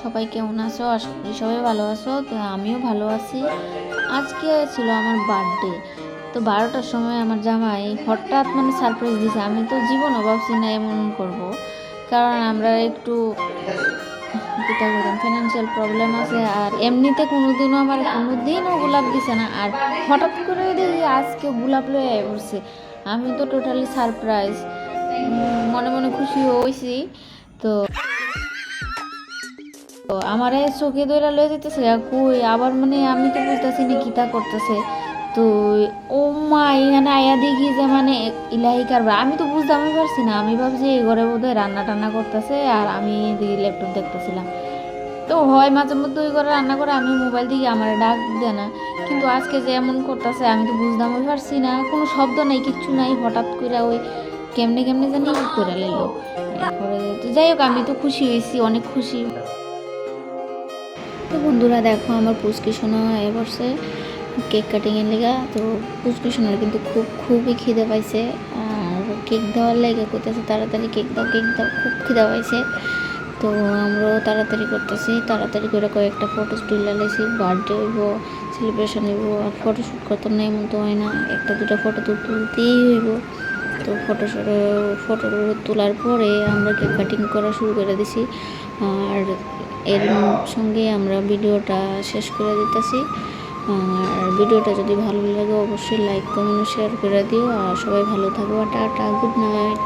সবাই কেমন আছো? আশা করি সবাই ভালো আছো। তো আমিও ভালো আছি। আজকে ছিল আমার বার্থডে। তো 12টার সময় আমার জামাই হঠাৎ সারপ্রাইজ দিয়েছে। আমি তো জীবনও ভাবছি না এমন করব, কারণ আমরা একটু কিতা করতাম ফিনান্সিয়াল প্রবলেম আছে, আর এমনিতে কোনোদিনও গোলাপ দিছে না, আর হঠাৎ করে দেখি আজকে গোলাপ লয়ে পড়ছে। আমি তো টোটালি সারপ্রাইজ, মনে মনে খুশি হয়েছি। তো আমারে চোখে দইরা লয়ে যেতেছে, কই আবার আমি তো বুঝতেছি না কিতা করতেছে। তো ও মা এখানে আয়া দেখি যে ইলাহি কারবার, আমি তো বুঝতে পারছি না। আমি ভাবছি এই ঘরে বোধহয় রান্না টান্না করতেছে, আর আমি এদিকে ল্যাপটপ দেখতেছিলাম। তো হয় মাঝে মধ্যে ওই ঘরে রান্না করে, আমি মোবাইল দিকে আমার ডাক দেয় না। কিন্তু আজকে যে এমন করতেছে আমি তো বুঝতে পারছি না, কোনো শব্দ নাই, কিচ্ছু নাই। হঠাৎ করে ওই কেমনে কেমনে জানি করে লেলো। এরপরে তো যাই হোক, আমি তো খুশি হয়েছি, অনেক খুশি। তো বন্ধুরা দেখো, আমার পুচকি সোনা এ বসছে কেক কাটিংয়ের লেগা। তো পুচকি সোনার কিন্তু খুবই খিদে পাইছে, আর কেক দেওয়ার লেগে করতেছে তাড়াতাড়ি কেক দাও কেক দাও, খুব খিদে পাইছে। তো আমরাও তাড়াতাড়ি করতেছি, তাড়াতাড়ি করে কয়েকটা ফটো তুলে লেছি। বার্থডে হইব, সেলিব্রেশন হইব, আর ফটোশ্যুট করতে না এমন তো হয় না, একটা দুটা ফটো তো তুলতেই হইব। তো ফটো তোলার পরে আমরা কেক কাটিং করা শুরু করে দিছি, আর এর সঙ্গে আমরা ভিডিওটা শেষ করে দিতেছি। আর ভিডিওটা যদি ভালো লাগে অবশ্যই লাইক কমেন্ট শেয়ার করে দিও, আর সবাই ভালো থাকো। Tata, good night.